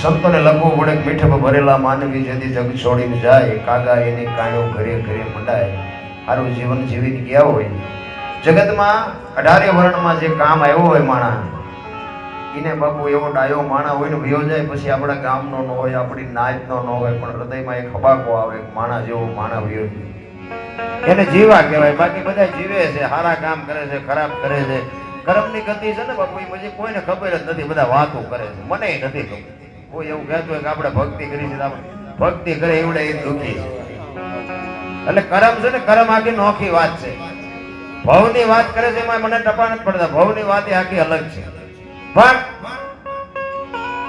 સંતોને લખવું પડે કે મીઠે ભરેલા માનવી જેથી જગ છોડીને જાય કાગા એની કાણ્યો ઘરે ઘરે મંડાય. સારું જીવન જીવીને ગયા હોય જગતમાં 18 વર્ણમાં જે કામ આવ્યો હોય માણા એને બાપુ એવો ડાયો માણા હોય ને ભયો જાય પછી આપણા ગામનો ન હોય આપણી નાચનો ન હોય પણ હૃદયમાં એક હબાકો આવે માણા જેવો માણા ભયો એને જીવા કહેવાય. બાકી બધા જીવે છે, સારા કામ કરે છે, ખરાબ કરે છે. કર્મની ગતિ છે ને બાપુ એ પછી કોઈને ખબર જ નથી, બધા વાતો કરે છે, મને નથી ખબર. કોઈ એવું કહેતું હોય કે આપણે ભક્તિ કરી છે, આપણે ભક્તિ કરે એવડે એ દુઃખી છે. એટલે કર્મ છે ને કર્મ આખી નોખી વાત છે. ભવની વાત કરે છે એમાં મને ટપા નથી પડતા, ભવની વાત એ આખી અલગ છે. પણ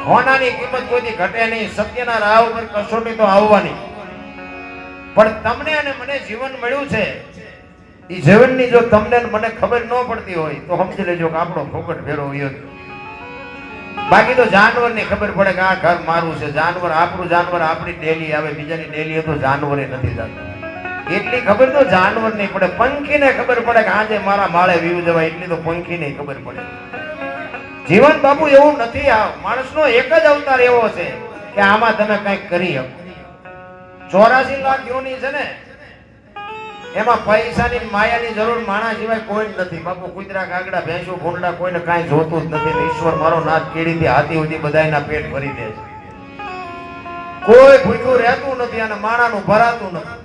હોનાની કિંમત કોઈથી ઘટે નહીં, સત્યના રાહ ઉપર કસોટી તો આવવાની. પણ તમને અને મને જીવન મળ્યું છે એ જીવનની જો તમને મને ખબર ન પડતી હોય તો સમજી લેજો કે આપણો ફોકટ ફેરો હોય. બાકી તો જાનવરની ખબર પડે કે આ ઘર મારું છે, જાનવર આપણું, જાનવર આપણી ડેલી આવે, બીજાની ડેલી તો જાનવરે નથી જતું. એટલી ખબર તો જાનવર નહીં પડે. પંખીને ખબર પડે કે આજે મારા માળે વીવ જવાય, એટલી તો પંખીને ખબર પડે. જીવન બાપુ એવું નથી. આ માણસનો એક જ અવતાર એવો છે કે આમાં તમે કંઈક કરી શકો. 84 લાખ યોની છે ને એમાં પૈસાની માયાની જરૂર માણા સિવાય કોઈ જ નથી બાપુ. કુતરા કાગડા ભેંસું ભૂંડા કોઈને કાંઈ જોતું જ નથી. ઈશ્વર મારો નાથ કેડીથી હાથી સુધી બધાયના પેટ ભરી દે છે. કોઈ ભૂખ્યું રહેતું નથી અને માણાનું ભરાતું નથી.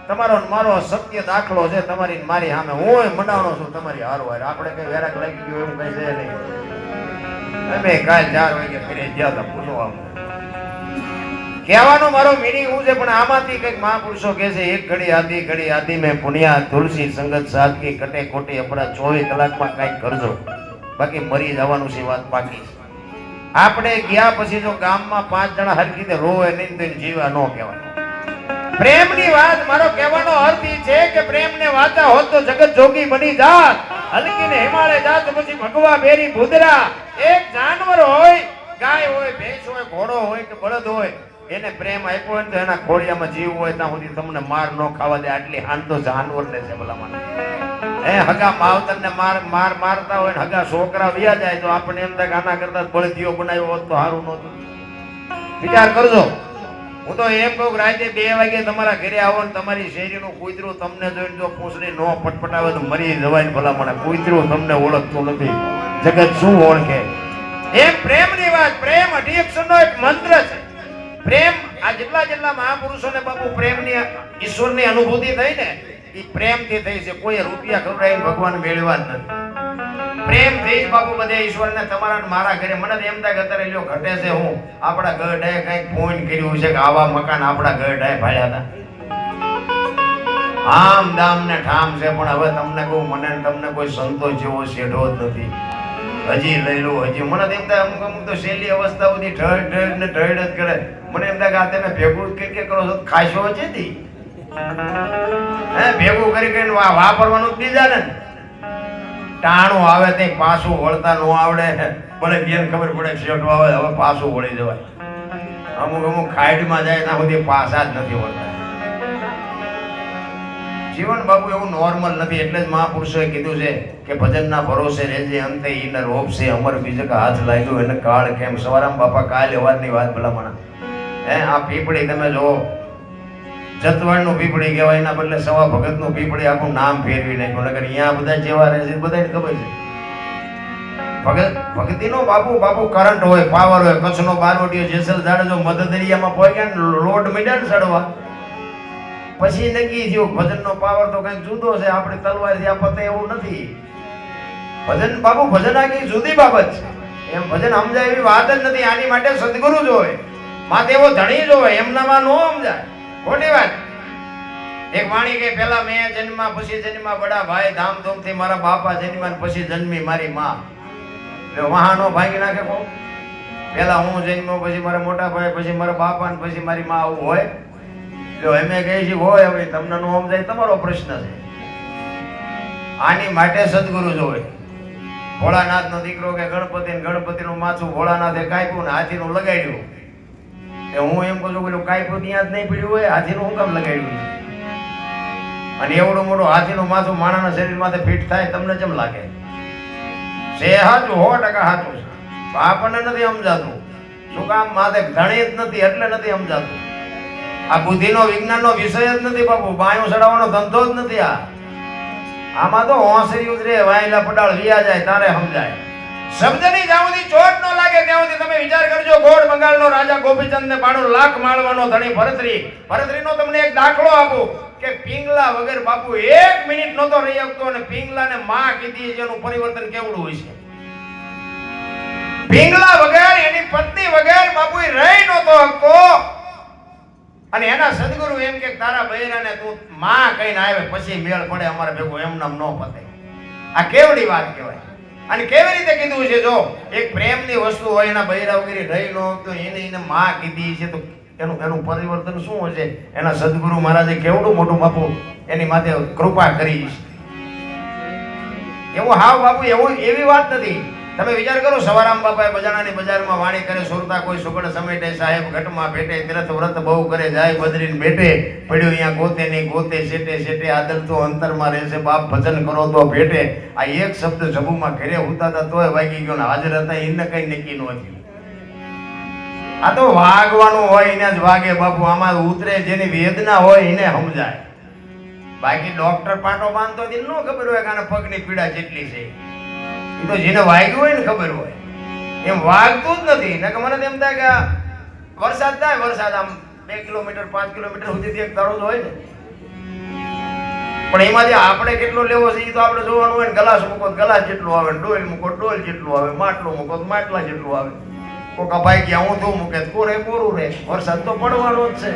તમારો મારો સત્ય દાખલો છે તમારી મારી સામે. હું મંડાણો છું તમારી હારવાર. આપણે કઈ વેરાક લાગી ગયો એવું કઈ છે નહીં. અમે કાલ 4 વાગે ફરી ગયા હતા પૂછવા. કહેવાનો મારો મીનિંગ હું છે પણ આમાંથી કઈક મહાપુરુષો કહે છે એક ઘડી આધી મેં પુણ્યા તુલસી સંગત સાદગી કટે કોટી આપણા 24 કલાકમાં કઈક કરજો, બાકી મરી જવાનું છે વાત પાકી. આપણે ગયા પછી જો ગામમાં 5 જણા હરખી રીતે રોવે નહીં તો જીવા ન કહેવાય. પ્રેમની વાત મારો કહેવાનો અર્થ એ છે કે પ્રેમને વાતા હોત તો જગત જોગી બની જાત, હલકીને હિમાલય જાત પછી ભગવા બેરી ભૂદરા. એક જાનવર હોય, ગાય હોય, ભેંસ હોય, ઘોડો હોય કે બળદ હોય, એને પ્રેમ આપ્યો હોય તો એના ખોડિયામાં જીવ હોય ત્યાં સુધી તમને માર ન ખાવા દે. આટલી હાન તો જાનવરને છે ભલામણ. હગા માવતરને મારતા હોય ને હગા છોકરા વ્યા જાય તો આપણે એમ થાય કે આના કરતા બળદીઓ બનાવ્યો હોત તો સારું નહોતું. વિચાર કરજો. હું તો એમ કહું રાતે 2 વાગે તમારા ઘરે આવો ને તમારી શેરીનું કૂતરું તમને જોઈને જો પૂંછડી નો પટપટાવે તો મરી જવાય ને ભલામણ. કૂતરું તમને ઓળખતું નથી, જગત શું ઓળખે? એમ પ્રેમની વાત. પ્રેમ 18 એક મંત્ર છે. પ્રેમ આ જેટલા મહાપુરુષોને બાપુ પ્રેમની ઈશ્વરની અનુભૂતિ થઈ ને એ પ્રેમથી થઈ છે. કોઈ રૂપિયા ખવડાવીને ભગવાન મેળવ્યા જ નથી. પ્રેમ થઈ બાપુ બધે ઈશ્વરને તમારા મારા ઘરે. મને એમ થાય કે અત્યારે લ્યો ઘટે છે હું આપણા ગઢાએ કંઈક ફોન કર્યું છે કે આવા મકાન આપણા ગઢાએ ભાડ્યા હતા, આમ દામ ને ઠામ છે. પણ હવે તમને કહું મને તમને કોઈ સંતોષ જેવો શેઢો જ નથી. હજી લઈ લો હજી. મને એમ થાય અમુક તો શેલી અવસ્થા સુધી ઢળ જ કરે. મને એમ થાય કે આ તમે ભેગું કે કરો છો ખાશો છે ભેગું કરીને વાપરવાનું જ બીજા ને. ટાણું આવે તે પાછું વળતા ન આવડે. ભલે બેન ખબર પડે શેઠો આવે હવે પાછું વળી જવાય. અમુક ખાઈડમાં જાય ત્યાં સુધી પાછા જ નથી વળતા. જીવન બાપુ એવું નોર્મલ નથી. એટલે જ મહાપુરુષોએ કીધું છે કે ભજનના ભરોસે રહેજે અંતે ઈન રોપ છે અમર બીજક હાથ લાગ્યો એને કાળ કેમ. સવારામ બાપા કાલે અવાજની વાત ભલામણ. આ પીપળી તમે જો જતવાડનું પીપળી કહેવાય, એના બદલે સવા ભગતનું પીપળી આખું નામ ફેરવી નાખ્યું. નગર અહીંયા બધા જેવા રહે છે બધાને ખબર છે. ભક્તિનો બાપુ કરંટ હોય, પાવર હોય. કચ્છનો બારવટીયો જેસલ જાડેજો મધદરિયામાં પહોંચ્યા ને લોડ મીડ્યા ને ચડવા પછી નક્કી થયું ભજનનો પાવર તો કઈક જુદો છે. આપણી તલવારથી આ પતે એવું નથી. ભજન બાપુ ભજન આખી જુદી બાબત છે. એમ ભજન સમજાય એવી વાત જ નથી. આની માટે સદગુરુ જ હોય, માથે એવો ધણી જ હોય. એમનામાં ન સમજાય, ખોટી વાત. એક વાણી કે પેલા મેં જન્મા પછી જન્મા બડા ભાઈ ધામધૂમથી મારા બાપા જન્મ્યા પછી જન્મી મારી માં. વહાનો ભાગી નાખે કો. પેલા હું જન્મ્યો પછી મારા મોટા ભાઈ પછી મારા બાપા ને પછી મારી માં. આવું હોય જો એમે કહે છે હોય. હવે તમને નો સમજાય તમારો પ્રશ્ન છે. આની માટે સદગુરુ જ હોય. ભોળાનાથ નો દીકરો કે ગણપતિ નું માથું ભોળાનાથે કાપ્યું ને હાથી નું લગાડ્યું. હું એમ કહું છું પેલું કાપ્યું ત્યાં જ નહીં પીડ્યું હોય, હાથી નું હું કામ લગાડ્યું છે? અને એવડું મોટું હાથીનું માથું માણસના શરીર માથે ફિટ થાય તમને કેમ લાગે? છે હાચું 100% હાચું છે. આપણને નથી સમજાતું. શું કામ? માથે ધણી જ નથી એટલે નથી સમજાતું. આ બુદ્ધિનો વિજ્ઞાનનો વિષય જ નથી બાપુ. બાયું ચડાવવાનો ધંધો જ નથી આ. આમાં તો હોંસરી ઉતરે વાયલા પડાળ વિયા જાય તારે સમજાય. શબ્દની જ્યાં સુધી ચોટ ન લાગે ત્યાં સુધી તમે વિચાર કરજો. ગોળ બંગાળનો રાજા ગોપીચંદ ને 92 લાખ માળવાનો ધણી ભરતરીનો તમને એક દાખલો આપું કે પિંગલા વગર બાપુ 1 મિનિટ નહોતો રહી શકતો અને પિંગલાને માં કીધી જેનું પરિવર્તન કેવડું હોય છે. પિંગલા વગર એની પત્ની વગર બાપુ રહી નહોતો શકતો અને એના સદગુરુ એમ કે તારા બૈરાને તું માં કહીને આવે પછી મેળ પડે અમારે ભેગું એમ નામ ન પતે. આ કેવડી વાત કહેવાય. અને કેવી રીતે કીધું છે? જો એક પ્રેમની વસ્તુ હોય એના બૈરા વગેરે રહી ન તો એને માં કીધી છે તો એનું પરિવર્તન શું હશે? એના સદગુરુ મહારાજે કેવડું મોટું બાપુ એની માથે કૃપા કરી છે. એવું હાવ બાપુ એવી વાત નથી. તમે વિચાર કરો, સવારામ બાપાએ બજાણાની બજારમાં વાણી કરે, સુરતા કોઈ સુગડ સમેટે, સાહેબ ઘટમાં ભેટે, તીર્થ વ્રત બહુ કરે, જાય બદરીને બેઠે, પડ્યો અહીંયા ગોતે નહીં ગોતે, શેટે આદલ તો અંતરમાં રહેશે, બાપ ભજન કરો તો ભેટે. આ એક શબ્દ જબુમાં ઘરે ઉતાતા તોય વાગી ગયો ને હાજર હતા એને કઈ નક્કી ન થયું. આ તો વાગવાનું હોય એને જ વાગે બાપુ. આમાં ઉતરે જેની વેદના હોય એને સમજાય. બાકી ડોક્ટર પાટો બાંધતો ન ખબર હોય કે આના પગની પીડા જેટલી છે. એ તો જેને વાગ્યું હોય ને ખબર હોય. એમ વાગતું જ નથી. ને કે મને એમ થાય કે વરસાદ થાય, વરસાદ આમ 2 કિલોમીટર 5 કિલોમીટર સુધી એક તારો હોય ને, પણ એમાંથી આપણે કેટલો લેવો છે એ તો આપણે જોવાનું હોય ને. ગ્લાસ મૂકો ગ્લાસ જેટલું આવે, ડોલ મૂકો ડોલ જેટલું આવે, માટલું મૂકો માટલા જેટલું આવે. કોકા ભાઈ ગયા હું તું મૂકે કોરે કોરું રહે. વરસાદ તો પડવાનો જ છે.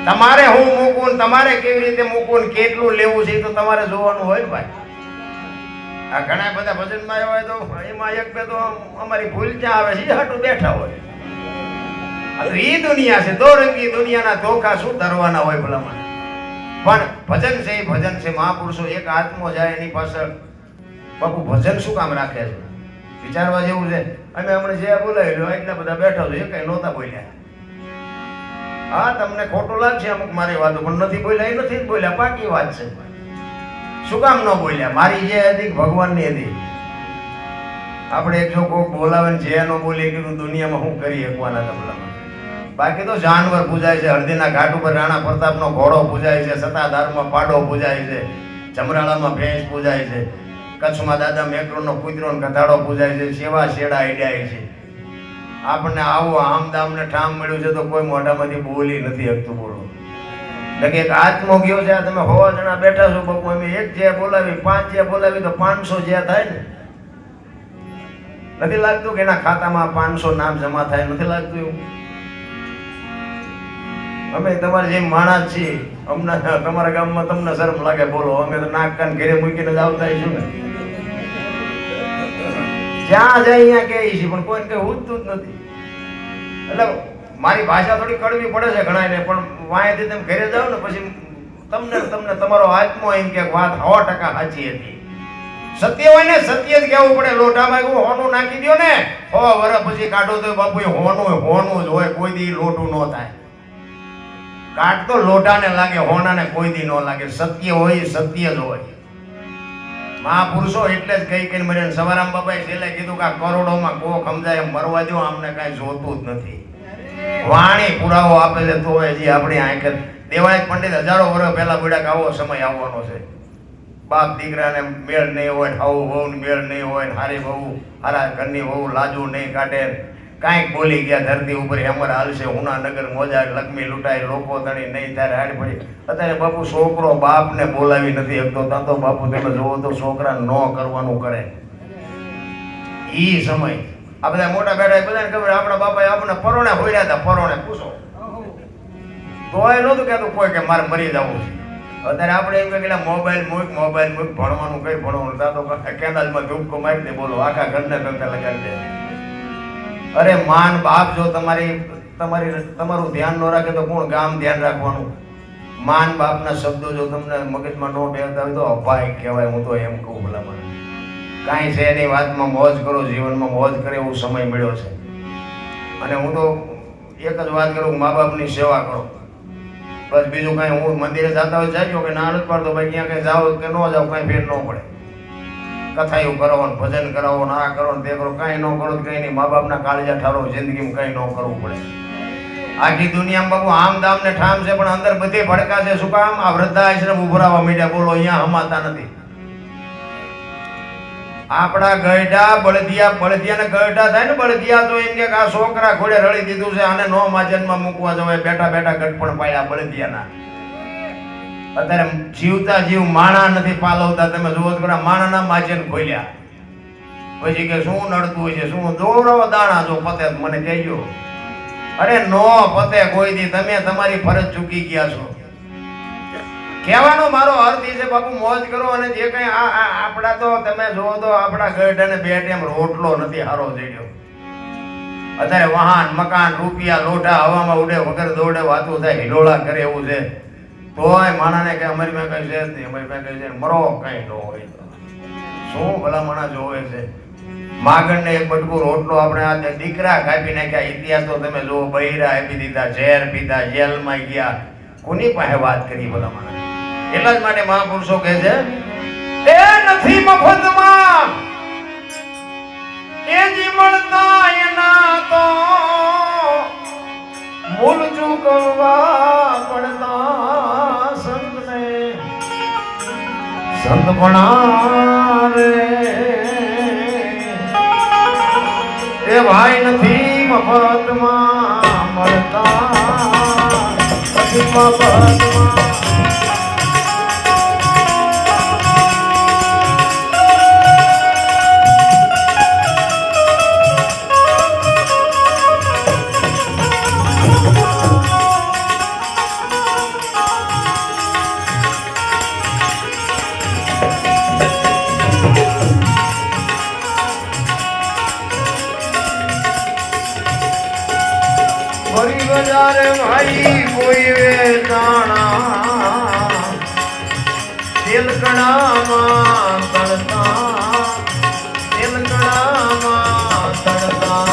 તમારે હું મૂકું, તમારે કેવી રીતે મૂકું, કેટલું લેવું છે એ તો તમારે જોવાનું હોય ને ભાઈ. આ ઘણા બધા ભજનમાં આવ્યા હોય તો એમાં એક બે તો અમારી ભૂલ ક્યાં આવે છે હાટું બેઠા હોય. ઈ દુનિયા છે, દોરંગી દુનિયાના ધોખા શું ધરવાના હોય ભલામાં. પણ ભજન છે એ ભજન છે. મહાપુરુષો એક આત્મો જાય એની પાછળ બાપુ ભજન શું કામ રાખે છે? વિચારવા જેવું છે. અમે હમણાં જે બોલાવી એટલા બધા બેઠા છે, કઈ નહોતા બોલ્યા. હા, તમને ખોટું લાગશે અમુક મારી વાતો, પણ નથી બોલ્યા એ નથી બોલ્યા, પાકી વાત છે. શું કામ ન બોલ્યા? મારી જે હતી ભગવાનની હતી. આપણે એક જો કોક બોલાવે ને જે ન બોલી કીધું દુનિયામાં શું કરી શકવાના તબલામાં. બાકી તો જાનવર પૂજાય છે. હળદીના ઘાટ ઉપર રાણા પ્રતાપનો ઘોડો પૂજાય છે, સતાધારમાં પાડો પૂજાય છે, જમરાળામાં ભેંસ પૂજાય છે, કચ્છમાં દાદા મેકરોનો કૂતરો ને ગધાડો પૂજાય છે, સેવા શેડા ઈડ્યાય છે. આપણને આવું આમદામ ને ઠામ મળ્યું છે તો કોઈ મોઢામાંથી બોલી નથી શકતું. બોલો એક આત્મો ગયો છે. તમે 100 જણા બેઠા છો બાપુ, અમે એક જે બોલાવી 5 જે બોલાવી તો 500 જે થાય ને. નથી લાગતું કે એના ખાતામાં 500 નામ જમા થાય? નથી લાગતું એવું? અમે તમારે જેમ માણસ છીએ. અમને તમારા ગામમાં તમને શરમ લાગે બોલો? અમે તો નાક કાન ઘરે મૂકીને જ આવતા છું ને. જ્યાં જાય અહીંયા કહે છે પણ કોઈને કઈ ઉઠતું જ નથી. એટલે મારી ભાષા થોડી કડવી પડે છે ઘણાને, પણ વાંયથી તમે ઘરે જાઓ ને પછી તમને તમારો આત્મો એમ કે વાત 100% સાચી હતી. સત્ય હોય ને સત્ય જ કહેવું પડે. લોટામાં એવું હોનું નાખી દો ને 100 વર્ષ પછી કાઢો તો બાપુ હોનું જ હોય. કોઈ દી લોટું ન થાય. કાટ તો લોટાને લાગે, હોનાને કોઈ દી ન લાગે. સત્ય હોય સત્ય જ હોય. મહાપુરુષો એટલે જ કઈ કઈ મરે. સવારામ બાપાએ છેલ્લે કીધું કે કરોડોમાં કોક સમજાય મરવા દો, અમને કઈ જોતું જ નથી. વાણી પુરાવો આપે છે તો હજી આપણી આંખ. દેવાયત પંડિત હજારો વર્ષ પહેલા બોલ્યા કે આવો સમય આવવાનો છે. બાપ દીકરાને મેળ નહીં હોય, આવું બહુ મેળ નહીં હોય, હારી બહુ હારા ઘરની બહુ લાજુ નહીં કાઢે, કાંઈક બોલી ગયા ધરતી ઉપર હેમર હાલશે, હુનાનગર મોજા લક્ષ્મી લૂંટાય, લોકો તણી નહીં થાય હાડ પડી. અત્યારે બાપુ છોકરો બાપને બોલાવી નથી શકતો. ત્યાં તો બાપુ તમે જોવો તો છોકરા ન કરવાનું કરે. ઈ સમય આ બધા મોટા બેઠા બધાને ખબર આપણા બાપાએ આપણને પરોણે હોડ્યા હતા. પરોણે પૂછો તોય નહોતું કહેતું કોઈ કે મારે મરી જવું છે. અત્યારે આપણે એમ કે મોબાઈલ મૂક ભણવાનું કઈ ભણવાનું ત્યાં તો કેનાલમાં ધૂપકો મારી દે. બોલો આખા ઘરને ધંધા લગાડી દે. અરે માન બાપ જો તમારું ધ્યાન ન રાખે તો કોણ ગામ ધ્યાન રાખવાનું? માન બાપના શબ્દો જો તમને મગજમાં ન બેસતા હોય તો અપાય કહેવાય. હું તો એમ કહું ભલામાં કાંઈ છે એની વાતમાં મોજ કરો, જીવનમાં મોજ કરે એવો સમય મળ્યો છે. અને હું તો એક જ વાત કરું, મા બાપની સેવા કરો બસ. બીજું કાંઈ હું મંદિરે જતા હોય જાય કે ના નથી પાડતો ભાઈ, ક્યાં કઈ જાઓ કે ન જાઓ કાંઈ ફેર ન પડે. કથાયું કરો ને ભજન કરાવો ને આ કરો ને તે કરો, કાંઈ ન કરો તો કંઈ નહીં. મા બાપના કાળજા ઠારો જિંદગીમાં કંઈ ન કરવું પડે. આખી દુનિયામાં બાબુ આમ દામ ને ઠામ છે, પણ અંદર બધી ભડકા છે. શું કામ? આ વૃદ્ધાશ્રમ ઉભરાવા માંડ્યા. બોલો, અહીંયા હમાતા નથી. આપણા ગયઢા બળદિયા ને ગયઢા થાય ને, બળદિયા તો એમ કે આ છોકરા ઘોડે રળી દીધું છે, આને નો માજનમાં મૂકવા જવાય. બેઠા બેઠા ગઢપણ પાડ્યા બળદિયાના. અત્યારે જીવતા જીવ માણા નથી પાલવતા. તમે જોવો તો માણાના માજન ખોલ્યા. પછી કે શું નડતું હોય છે, શું દોરાવો દાણા જો પતે મને કહેજો. અરે નો પતે કોઈ દી. તમે તમારી ફરજ ચૂકી ગયા છો. કહેવાનો મારો અર્થ એ છે બાપુ, મોજ કરો. અને જે કઈ આપડા તો તમે જોવો તો આપડા ગઢ અને બે ટાઈમ રોટલો નથી હારો જડ્યો. અત્યારે વાહન મકાન રૂપિયા લોઢા હવામાં ઉડે, વગર દોડે વાતું થાય, હિલોળા કરે એવું છે. તોય માણાને કે અમારી પાસે કઈ છે જ નહીં, અમારી પાસે કઈ છે મરો કઈ ન હોય. શું ભલા માણા જોવે છે? માગણ ને એક બટકું રોટલો આપણે આ દીકરા કાપી નાખ્યા. ઇતિહાસ તો તમે જુઓ, બૈરા આપી દીધા, ઝેર પીધા, જેલમાં ગયા. કોની પાસે વાત કરી ભલા માણા? એટલા જ માટે મહાપુરુષો કહે છે એ નથી મફતમાં, એ જી મળતા એના તો મૂળ ચૂકવવા પડતા. સંતને સંત પણ રે એ ભાઈ નથી મફતમાં મળતા, નથી મફતમાં. ભાઈ કોઈ વેચાણા તેલકણામાં તળતા, તેલકણામાં તળતા.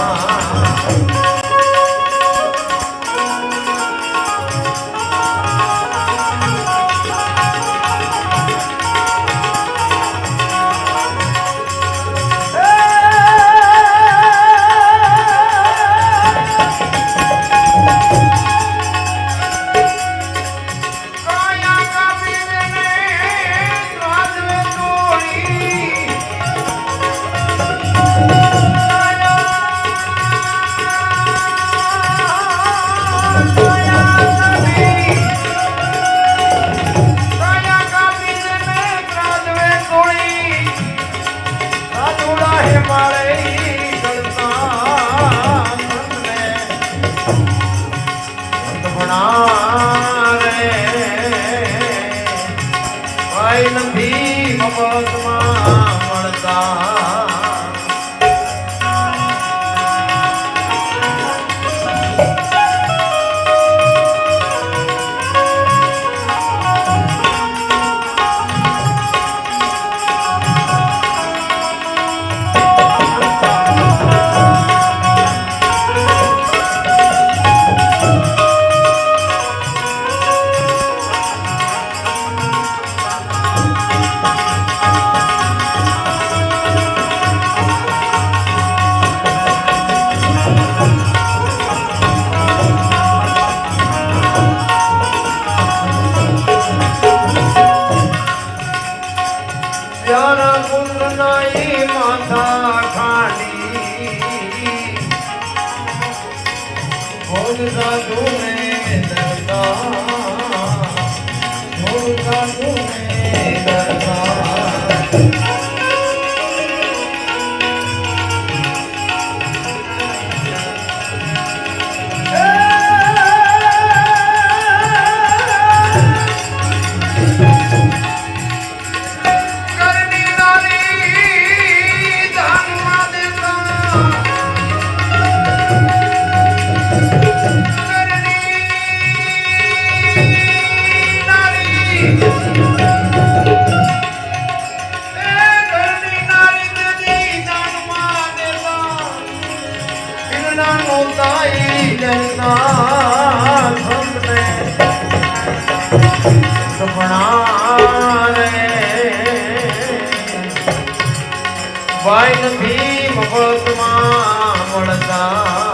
નથી મફતમાં મળતા. માથા ખાડી ભોગ સાધુ ને દરતા, ભોગ સાધુ ને દરતા. ભાઈ નથી મફતમાં મળતા.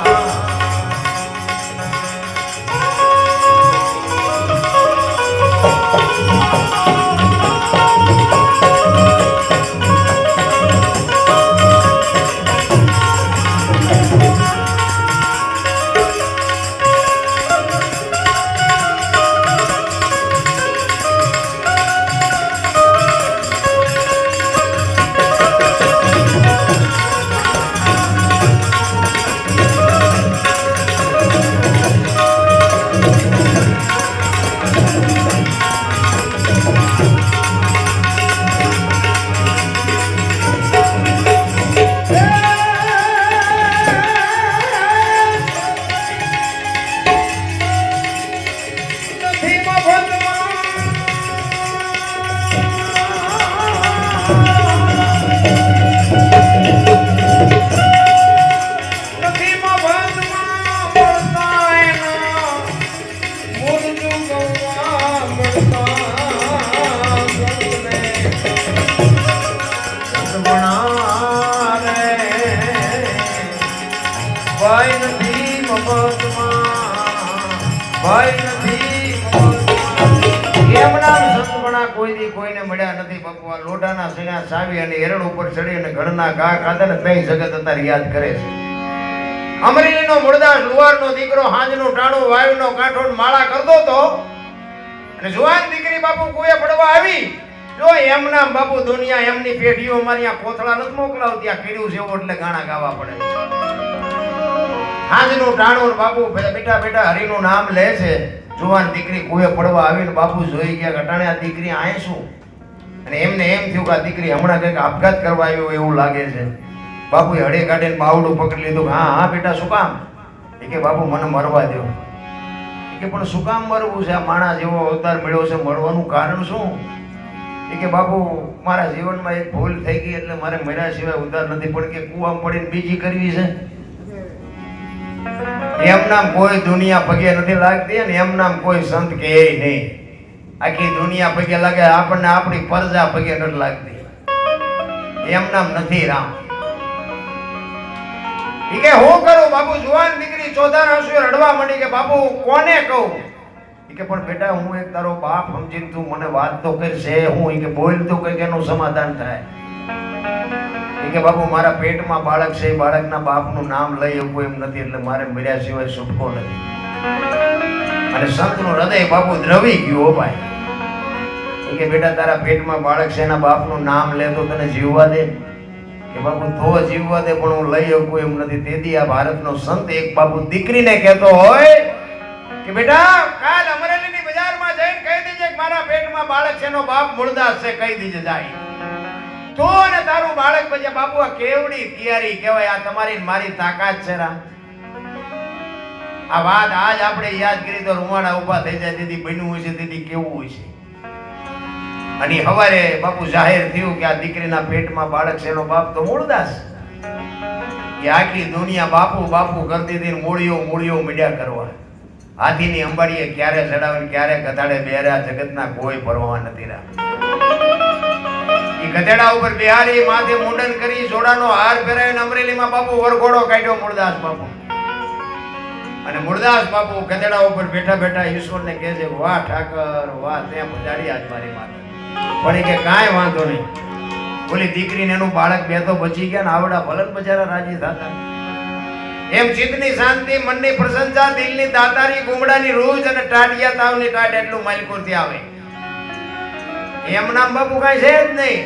કોઈને મળ્યા નથી બાપુ. આ લોઢાના સીણા સાવી અને એરણ ઉપર ચડી અને ઘરના ઘા ખાધા ને તઈ જગત અત્યારે યાદ કરે છે. અમરેલીનો મુરદાસ લુહારનો દીકરો હાંજનું ટાણું વાયુનો કાંઠો માળા કરતો હતો અને જુવાન દીકરી બાપુ કુએ પડવા આવી. જો એમના બાપુ દુનિયા એમની પેઢીઓ અમારી આ કોથળા નથી મોકલાવતી. આ કીડું છે એટલે ગાણા ગાવા પડે. હાંજનું ટાણું બાપુ બેટા બેટા હરિનું નામ લે છે. જુવાન દીકરી કુએ પડવા આવીને બાપુ જોઈ ગયા ઘટાણે આ દીકરી આય શું. અને એમને એમ થયું કે આ દીકરી હમણાં કંઈક આપઘાત કરવા આવ્યો એવું લાગે છે. બાપુએ હડે કાઢીને બાવડું પકડી લીધું. હા હા બેટા શું કામ? એ કે બાપુ મને મરવા દો. એ કે પણ શું કામ મરવું છે? આ માણસ જેવો અવતાર મળ્યો છે, મરવાનું કારણ શું? એ કે બાપુ મારા જીવનમાં એક ભૂલ થઈ ગઈ એટલે મારે મર્યા સિવાય ઉધાર નથી. પણ કે કુવામાં પડીને બીજી કરવી છે. એમ નામ કોઈ દુનિયા પગે નથી લાગતી અને એમ નામ કોઈ સંત કે નહીં. આખી દુનિયા પગે લાગે, આપણને આપણી પરજા પગે નથી લાગતી. એમ નામ નથી રામ. ઈ કે હું કરું બાપુ? જુવાન દીકરી ચોધાર આંસુએ રડવા માંડી કે બાપુ કોને કહું? ઈ કે પણ બેટા હું એક તારો બાપ સમજીને તું મને વાત તો કરશે. હું ઈ કે બોલ તો કઈક એનું સમાધાન થાય. કે બાપુ મારા પેટમાં બાળક છે, બાળકના બાપનું નામ લઈ એવું એમ નથી એટલે મારે મર્યા સિવાય છૂટકો નથી. અને સંતનું હૃદય બાપુ દ્રવી ગયું ભાઈ. કે બેટા તારા પેટમાં બાળક છે, એના બાપનું નામ લે તો તને જીવવા દે? કે બાપુ તો જીવવા દે પણ હું લઈ શકું એમ નથી. તેથી આ ભારતનો સંત એક બાપુ દીકરીને કહેતો હોય કે બેટા કાલ અમરેલીની બજારમાં જઈને કહી દેજે કે મારા પેટમાં બાળક છે, એનો બાપ મુરદાસ છે, કહી દેજે જાય તો ને તારું બાળક બચે. બાપુ આ કેવડી તૈયારી કહેવાય. આ તમારી મારી તાકાત છે રામ. આ વાત આજ આપણે યાદ કરી તો રૂવાડા ઉભા થઈ જાય. દીદી બન્યું હોય છે, દીદી કેવું હોય છે. અને હવારે બાપુ જાહેર થયું કે આ દીકરીના પેટમાં બાળક છે, એનો બાપ તો મૂળદાસ. એ આખી દુનિયા બાપુ બાપુ કરતી હતી. મૂળિયો મૂળિયો મીડિયા કરવા. હાથીની અંબાડીએ ક્યારે ચડાવે ક્યારે ગધાડે બેરા જગતના કોઈ પરવા નથી રામ. ગધેડા ઉપર બિહારી માથે મુંડન કરી જોડાનો હાર પહેરાવીને અમરેલીમાં બાપુ વરઘોડો કાઢ્યો મૂળદાસ બાપુ. અને મૂળદાસ બાપુ ગધેડા ઉપર બેઠા બેઠા ઈશ્વરને કહે છે વાહ ઠાકર વાહ તે પધારી આજ મારી માથે. પણ એ કે કાંઈ વાંધો નહીં. બોલી દીકરીને એનું બાળક બે તો બચી ગયા ને આવડા ભલન બજારા રાજી થતા. એમ ચિત્તની શાંતિ, મનની પ્રશંસા, દિલની દાતારી, ગુમડાની રૂજ અને ટાટિયા તાવની ટાટ એટલું માલિકોરથી આવે. એમ નામ બાપુ કાંઈ છે જ નહીં.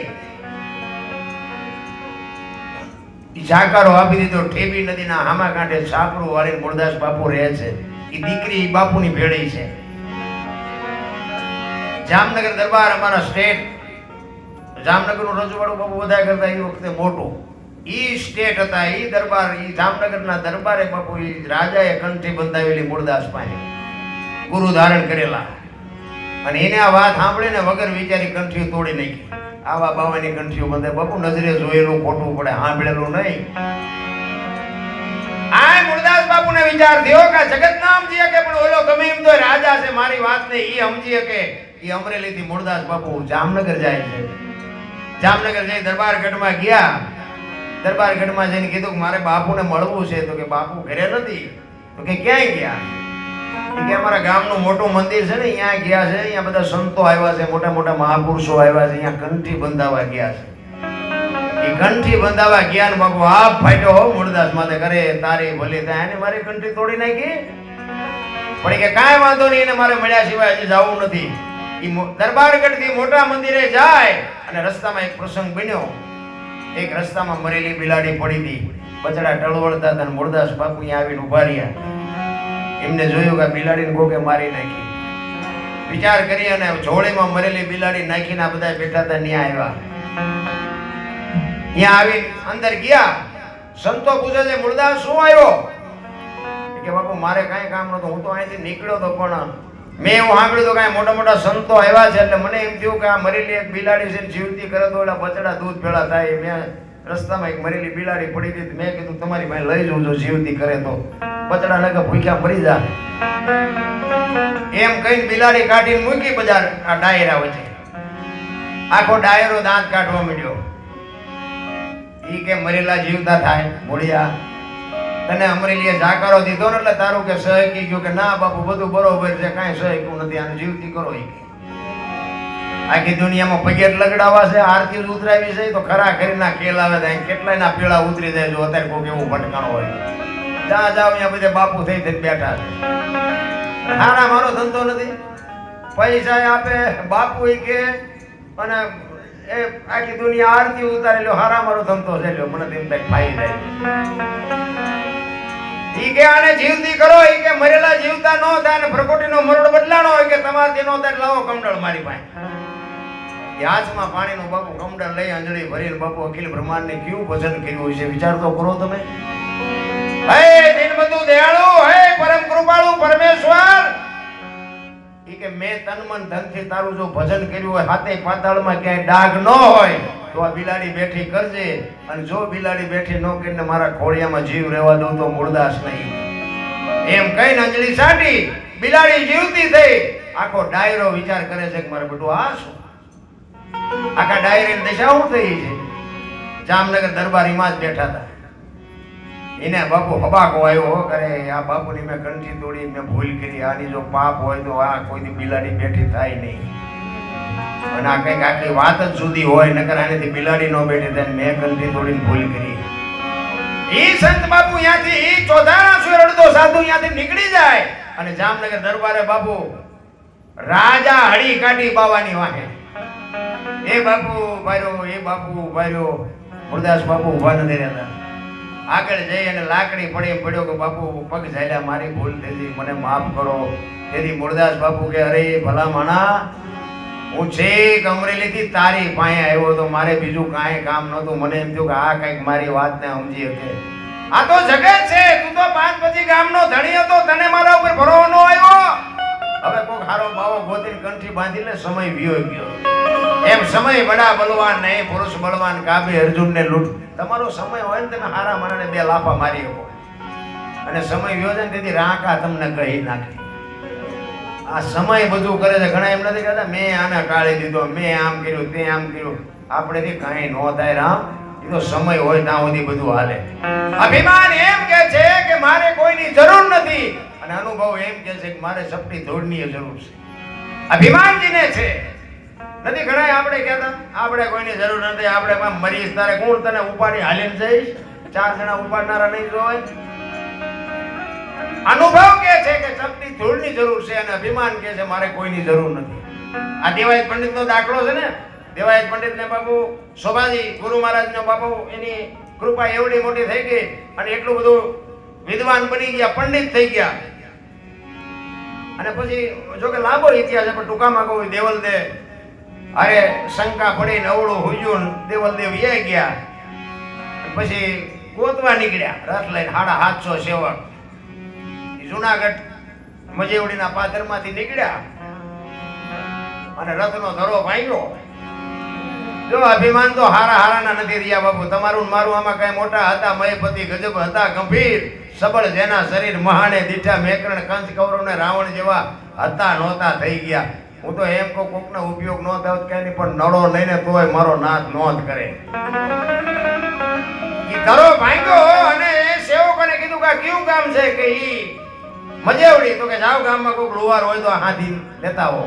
જાકારો આપી દીધો. ઠેબી નદીના હામા કાંઠે છાપરું વાળીને મૂળદાસ બાપુ રહે છે. એ દીકરી બાપુની ભેળી છે. જામનગર દરબાર અમારા સ્ટેટ જામનગરનું રજવાડું બાપુ બધા કરતા એ વખતે મોટું ઈ સ્ટેટ હતા. ઈ દરબાર ઈ જામનગરના દરબારે બાપુ ઈ રાજાએ કંઠી બંધાવેલી મૂળદાસ પાસે ગુરુ ધારણ કરેલા. અને એને આ વાત સાંભળીને વગર વિચારી કંઠીઓ તોડી નાખી. આવા બાવાની કંઠીઓ બંધે બાપુ નજરે જોયેલું ખોટું પડે, સાંભળેલું નહીં. આ મૂળદાસ બાપુને વિચાર થયો કે જગત ના સમજી શકે પણ ઓલો ગમે એમ તો રાજા છે, મારી વાત ને ઈ સમજી શકે. ઈ અમરેલી થી મૂળદાસ બાપુ જામનગર જાય છે. જામનગર જઈ દરબાર ગઢમાં ગયા દરબારગઢમાં જઈને કીધું કે મારે બાપુને મળવું છે. તો કે બાપુ ઘરે નથી. તો કે ક્યાંય ગયા? કે અમારા ગામનું મોટું મંદિર છે ને, અહીંયા ગયા છે. અહીંયા બધા સંતો આવ્યા છે, મોટા મોટા મહાપુરુષો આવ્યા છે. અહીંયા કંઠી બંધાવા ગયા છે. એ કંઠી બંધાવા ગયા ને બાપુ આપ ફાટ્યો હો મૂળદાસ માથે. કરે તારી ભલી થાય, એને મારી કંઠી તોડી નાખી. પણ કે કાંઈ વાંધો નહીં, એને મારે મળ્યા સિવાય હજી જવું નથી. એ દરબારગઢ થી મોટા મંદિરે જાય અને રસ્તામાં એક પ્રસંગ બન્યો. એક રસ્તામાં મરેલી બિલાડી પડી હતી. બચડા ટળવળતા હતા. મૂળદાસ બાપુ અહીંયા આવીને ઉભા રહ્યા. એમને જોયું કે બિલાડીને કોકે મારી નાખી. વિચાર કરી અને જોડીમાં મરેલી બિલાડી નાખીને આ બધા બેઠા હતા ત્યાં આવ્યા. ત્યાં આવી અંદર ગયા. સંતો પૂછે છે મૂળદાસ શું આવ્યો? કે બાપુ મારે કાંઈ કામ નતું, હું તો અહીંથી નીકળ્યો તો, પણ મેં એવું સાંભળ્યું તો કાંઈ મોટા મોટા સંતો આવ્યા છે એટલે મને એમ થયું કે આ મરેલી એક બિલાડી છે જીવતી કરે તો એટલે બચડા દૂધ ભેળા થાય. મેં રસ્તામાં એક મરેલી બિલાડી પડી હતી. મેં કીધું તમારી પાસે લઈ જવું, જો જીવતી કરે તો બચડા લગે ભૂખ્યા મરી જા. એમ કહીને બિલાડી કાઢીને મૂકી બજાર આ ડાયરા વચ્ચે. આખો ડાયરો દાંત કાઢવા માંડ્યો. ઈ કે મરેલા જીવતા થાય મૂળિયા, તને અમરેલીએ જાકારો દીધો ને એટલે તારું કે સહકી ગયું કે ના બાપુ બધું બરોબર છે, કાંઈ સહક્યું નથી, આને જીવતી કરો. ઈ કે આખી દુનિયામાં પગેટ લગડાવા છે, આરતી ઉતરાવી છે તો ખરા ખરીના ખેલ આવે તો કેટલાય ના પીળા ઉતરી જાય. જો અત્યારે કોઈ એવું ભટકાણો હોય જ્યાં જાવ અહીંયા બધે બાપુ થઈ થઈ બેઠા છે. હારા મારો ધંધો નથી, પૈસા આપે બાપુ કે અને એ આખી દુનિયા આરતી ઉતારી લ્યો. હારા મારો ધંધો છે લ્યો, મને તેમ થાય ફાઈ જાય. ઈ કે આને જીવતી કરો. ઈ કે મરેલા જીવતા નો થાય ને પ્રકોટીનો મરડ બદલાણો હોય કે તમારથી નો થાય લાવો કમડળ મારી પાસે. હાથમાં પાણીનું બાપુ કમડળ લઈ અંજળી ભરીને બાપુ અખિલ બ્રહ્માંડ ને કેવું ભજન કર્યું છે વિચાર તો કરો તમે. હે દિનબંધુ દયાળુ, હે પરમ કૃપાળુ પરમેશ્વર, ઈ કે મેં તન મન ધનથી તારું જો ભજન કર્યું હોય, હાથે પાતાળમાં ક્યાંય ડાઘ ન હોય તો આ બિલાડી બેઠી કરજે. અને જો બિલાડી બેઠી ન કરીને મારા ખોળિયામાં જીવ રહેવા દઉં તો મૂળદાસ નહીં. એમ કહીને અંજળી સાટી બિલાડી જીવતી થઈ. આખો ડાયરો વિચાર કરે છે કે મારે બેટું આ શું? આખા ડાયરાની દશા શું થઈ છે? જામનગર દરબારીમાં જ બેઠા હતા. એને બાપુ હબાકો આવ્યો કરે આ બાપુની મેં કંઠી તોડી, મેં ભૂલ કરી, આની જો પાપ હોય તો આ કોઈ બિલાડી બેઠી થાય નહીં. અને આ કઈક આખી વાત જ જુદી હોય, નકર આનેથી બિલાડી નો બેઠી થાય. મેં કંઠી તોડીને ભૂલ કરી. ઈ સંત બાપુ ત્યાંથી ઈ ચોધાણા સુર અડધો સાધુ ત્યાંથી નીકળી જાય અને જામનગર દરબારે બાપુ રાજા હળી કાઢી બાવાની વાહે. એ બાપુ ભાર્યો, એ બાપુ ભાર્યો. મૂળદાસ બાપુ ઉભા નથી રહેતા. આગળ જઈ અને લાકડી પડી એમ પડ્યો કે બાપુ પગ ઝાલ્યા, મારી ભૂલ થઈ, મને માફ કરો. તેથી મૂળદાસ બાપુ કે અરે ભલા માણા, હું છેક અમરેલીથી તારી પાસે આવ્યો તો મારે બીજું કાંઈ કામ નહોતું. મને એમ થયું કે આ કંઈક મારી વાતને સમજી શકે. આ તો જગત છે, તું તો 5 પછી ગામનો ધણી હતો, તને મારા ઉપર ભરોસો ન આવ્યો. હવે કોક હારો બાવો ગોતીને કંઠી બાંધી લે, સમય વિયો ગયો. એમ સમય બડા બલવાન નહીં, પુરુષ બળવાન કાબે અર્જુનને લૂંટ. તમારો સમય હોય ને તમે હારા મારાને 2 લાફા મારી શકો. અને સમય વિયો જાય ને તેથી રાંકા તમને કહી નાખી. આ સમય બધું કરે છે. ઘણા એમ નથી કહેતા મેં આને ટાળી દીધો, મેં આમ કર્યું, તે આમ કર્યું. આપણેથી કાંઈ ન થાય રામ. એ તો સમય હોય ત્યાં સુધી બધું હાલે. અભિમાન એમ કે છે કે મારે કોઈની જરૂર નથી, અને અનુભવ એમ કે છે કે મારે સપની ધોળની જરૂર છે. અભિમાનજીને છે નથી. ઘણા આપણે કહેતા આપણે કોઈની જરૂર નથી, આપણે મરીશ તારે કોણ તને ઉપાડી હાલીને જઈશ? 4 જણા ઉપાડનારા નહીં જોવે. અનુભવ કે છે કે સપની ધૂળની જરૂર છે અને અભિમાન કે છે મારે કોઈની જરૂર નથી. આ દેવાયત પંડિતનો દાખલો છે ને. દેવાયત પંડિતને બાપુ શોભાજી ગુરુ મહારાજનો બાપુ એની કૃપા એવડી મોટી થઈ ગઈ અને એટલું બધું વિદ્વાન બની ગયા, પંડિત થઈ ગયા. અને પછી જો કે લાંબો ઇતિહાસ પણ ટૂંકામાં કહું, દેવલદેવ અરે શંકા પડી નવળું હુજ્યું, દેવલદેવ વ્યાઈ ગયા. પછી ગોતવા નીકળ્યા રથ લઈને 750 સેવક જુનાગઢ મજેવડીના પાદરમાંથી નીકળ્યા અને રથનો ધરો ભાંગ્યો. જો અભિમાન તો હારાના નથી રહ્યા બાપુ. તમારું મારું આમાં કઈ મોટા હતા, મયપતિ ગજબ હતા ગંભીર, સબળ જેના શરીર મહાણે દીઠા, મેકરણ કંસ કૌરવ ને રાવણ જેવા હતા નહોતા થઈ ગયા. હું તો એમ કહું કોકનો ઉપયોગ ન થાય કઈ નહીં, પણ નડો લઈને તોય મારો નાથ નોંધ કરે. ધરો ભાંગ્યો અને સેવકોને કીધું કે આ કયું ગામ છે કે ઈ મજેવડી. તો કે જાવ ગામમાં કોઈક લુવાર હોય તો હાથી લેતા હો.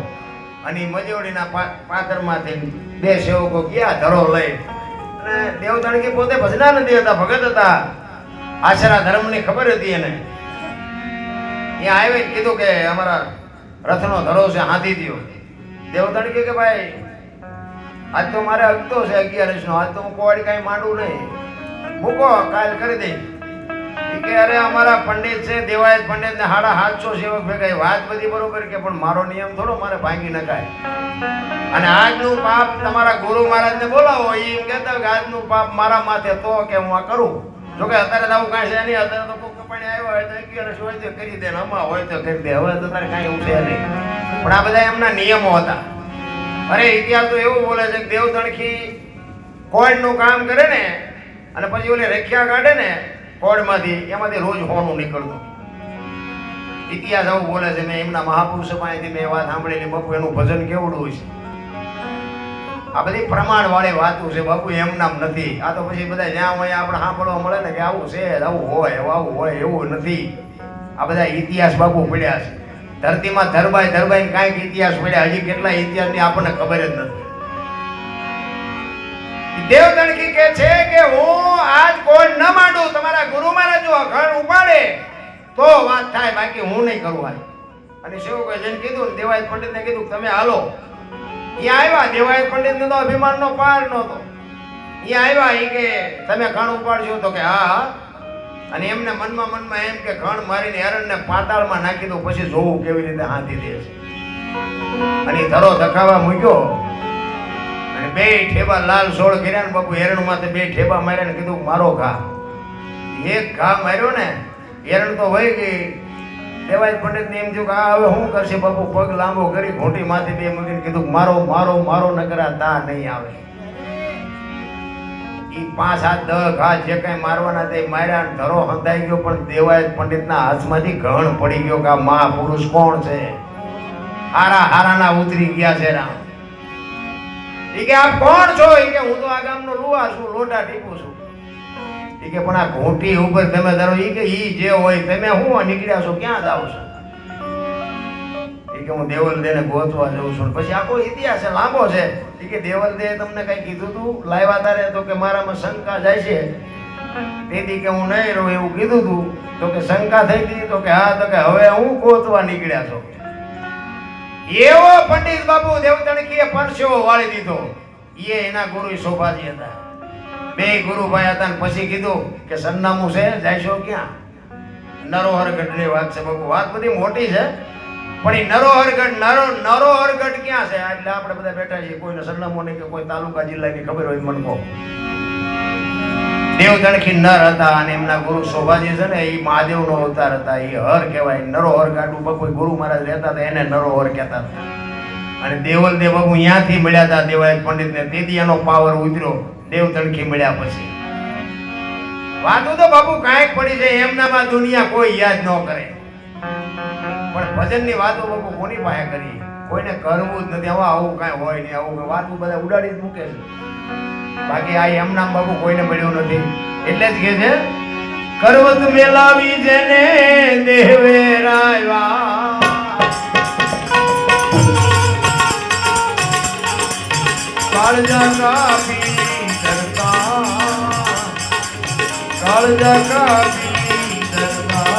અને મજેવડીના પાથરમાંથી બે સેવકો ગયા ધરો લઈ. અને દેવતણકી પોતે ભજનાનંદી હતા, ભગત હતા, આશરા ધર્મની ખબર હતી એને. ત્યાં આવે કીધું કે અમારા રથનો ધરો છે, હાથી દ્યો. દેવતણકી કે ભાઈ આજ તો મારે અગતો છે 11 નો, આજ તો હું કોઈ કાંઈ માંડું નહીં, મૂકો, કાલ કરી દઈ. કે અરે અમારા પંડિત છે દેવાયત પંડિત ને 750 સેવક ભેગા. વાત બધી બરોબર કે પણ મારો નિયમ થોડો મારે ભાંગી નખાય. અને આજનું પાપ તમારા ગુરુ મહારાજ ને બોલાવો, એમ કહેતા કે આજનું પાપ મારા માથે તો કે હું આ કરું. જોકે અત્યારે તો આવું કાંઈ છે નહીં, અત્યારે તો કોઈ કપાણી આવ્યો હોય તો 11 હોય તો કરી દે, હમણાં હોય તો કરી દે. હવે તો તારે કાંઈ એવું છે નહીં. પણ આ બધા એમના નિયમો હતા. અરે ઇતિહાસ તો એવું બોલે છે કે દેવતણખી કોડનું કામ કરે ને અને પછી ઓલે રેખિયા કાઢે ને કોડમાંથી, એમાંથી રોજ હોનું નીકળતું. ઇતિહાસ આવું બોલે છે. મેં એમના મહાપુરુષો પાસેથી મેં વાત સાંભળેલી. બાપુ એનું ભજન કેવડું છે. આ બધી પ્રમાણ વાળી વાતો છે બાપુ, એમ નામ નથી. આ તો પછી બધા જ્યાં હોય આપણે સાંભળવા મળે ને કે આવું છે, આવું હોય એવું નથી. આ બધા ઇતિહાસ બાપુ પડ્યા છે ધરતીમાં. ધરબાઈ કાંઈક ઇતિહાસ પડ્યા. હજી કેટલા ઇતિહાસની આપણને ખબર જ નથી. દેવતણકી કે છે કે હું આજ કોઈ ન માંડું, તમારા ગુરુ મહારાજ જો અખંડ ઉપાડે તો વાત થાય, બાકી હું નહીં કરું આજ. અને સેવકોએ જઈને કીધું, દેવાયત પંડિતને કીધું તમે હાલો. અહીંયા આવ્યા. દેવાયત પંડિતને તો અભિમાનનો પાર નહોતો. અહીંયા આવ્યા. એ કે તમે ઘણ ઉપાડશો? તો કે હા. અને એમને મનમાં એમ કે ઘણ મારીને હેરણને પાતાળમાં નાખી દો, પછી જોવું કેવી રીતે હાથી દે છે. અને ધરો ધખાવા મૂક્યો અને 2 ઠેબા લાલ સોળ કર્યા ને બાપુ. હેરણ માથે 2 ઠેબા માર્યા ને કીધું મારો ઘા. એક ઘા માર્યો ને હેરણ તો વહી ગઈ. દેવાયત પંડિત ને એમ થયું કે આ હવે શું કરશે બાપુ. પગ લાંબો કરી ઘોંટી માથે 2 મૂકીને કીધું મારો નકરા તા નહીં આવે. ઈ 5-7-10 ઘા જે કઈ મારવાના તે માર્યા. ધરો હંધાઈ ગયો. પણ દેવાયત પંડિતના હાથમાંથી ઘણ પડી ગયો કે આ મહાપુરુષ કોણ છે. હારાના ઉતરી ગયા છે રામ. ઈ કે આપ કોણ છો? ઈ કે હું તો આ ગામનો લુહાર છું, લોટા ટીપું છું. ઈ કે પણ આ ઘોંટી ઉપર તમે ધરો. ઈ કે ઈ જે હોય તમે હું નીકળ્યા છો, ક્યાં જાવ છો? ઈ કે હું દેવલદેને ગોતવા જઉં છું. પછી આખો ઇતિહાસ છે, લાંબો છે. ઈ કે દેવલદે તમને કઈ કીધું તું લાવ્યા તારે? તો કે મારામાં શંકા જાય છે, તેથી કે હું નહીં રહું એવું કીધું તું. તો કે શંકા થઈ ગઈ? તો કે હા. તો કે હવે હું ગોતવા નીકળ્યા છો. એવો પંડિત બાપુ દેવતણકીએ પરસ્યો વાળી દીધો. એ એના ગુરુ શોભાજી હતા. 2 ગુરુભાઈ હતા. પછી કીધું કે સરનામું છે, જાયશો ક્યાં? નરોહરગઢની વાત છે બાપુ. વાત બધી મોટી છે પણ એ નરોહરગઢ ક્યાં છે? એટલે આપણે બધા બેઠા છીએ, કોઈને સરનામું નહીં કે કોઈ તાલુકા જિલ્લાની ખબર હોય મને કહો. દેવતણકી નર હતા અને એમના ગુરુ શોભાજી છે ને એ મહાદેવનો અવતાર હતા. એ હર કહેવાય. નરોહર ગાડું બાપુ ગુરુ મહારાજ રહેતા હતા, એને નરોહર કહેતા હતા. અને દેવલદે બાપુ ત્યાંથી મળ્યા હતા દેવાયત પંડિતને. તેથી એનો પાવર ઉતર્યો દેવતણકી મળ્યા પછી. વાતો તો બાપુ કાંઈક પડી જાય એમનામાં દુનિયા કોઈ યાદ ન કરે. પણ ભજનની વાતો બાપુ કોની પાસે કરી? કોઈને કરવું જ નથી. આવું કાંઈ હોય નહીં. આવું વાતો બધા ઉડાડી જ મૂકે છે. બાકી આ એમ નામ બાપુ કોઈને મળ્યું નથી. એટલે જ કે છે કરવત મેલાવી જેને દેવેરાયા, કાળજા કાપી કરતા, કાળજા કાપી કરતા.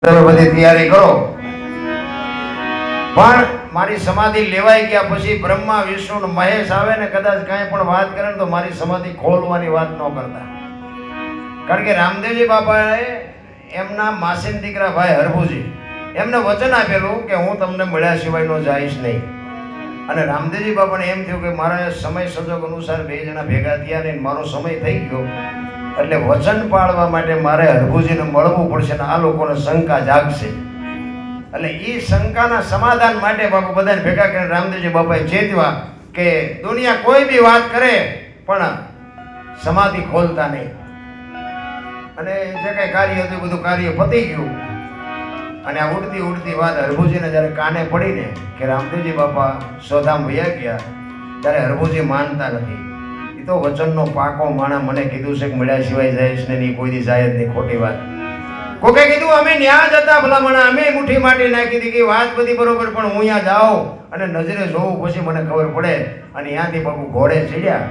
તમે બધી તૈયારી કરો, પણ મારી સમાધિ લેવાઈ ગયા પછી બ્રહ્મા વિષ્ણુ મહેશ આવે ને કદાચ કાંઈ પણ વાત કરે ને તો મારી સમાધિ ખોલવાની વાત ન કરતા. કારણ કે રામદેવજી બાપાએ એમના માસીન દીકરા ભાઈ હરભુજી એમને વચન આપેલું કે હું તમને મળ્યા સિવાય નો જઈશ નહીં. અને રામદેવજી બાપાને એમ થયું કે મારા સમય સંજોગ અનુસાર બે જણા ભેગા થયા ને મારો સમય થઈ ગયો એટલે વચન પાળવા માટે મારે હરભુજીને મળવું પડશે ને આ લોકોને શંકા જાગશે. એટલે એ શંકાના સમાધાન માટે બાપુ બધાને ભેગા કરીને રામદેવજી બાપાએ ચેતવા કે દુનિયા કોઈ બી વાત કરે પણ સમાધિ ખોલતા નહીં. અને જે કઈ કાર્ય હતું બધું કાર્ય પતી ગયું. અને આ ઉડતી ઉડતી વાત હરભુજીને જ્યારે કાને પડીને કે રામદેવજી બાપા સોધામ વયા ગયા ત્યારે હરભુજી માનતા નથી. એ તો વચનનો પાકો માણા મને કીધું છે કે મળ્યા સિવાય જઈશ ને નહીં, કોઈ દી જાય જ નહીં, ખોટી વાત. કોકે કીધું અમે ન્યા જતા ભલામણા અમે મુઠ્ઠી માટી નાખી હતી કે વાત બધી બરોબર પણ હું અહીંયા જાઉં અને નજરે જોઉં પછી મને ખબર પડે. અને ત્યાંથી બાપુ ઘોડે ચડ્યા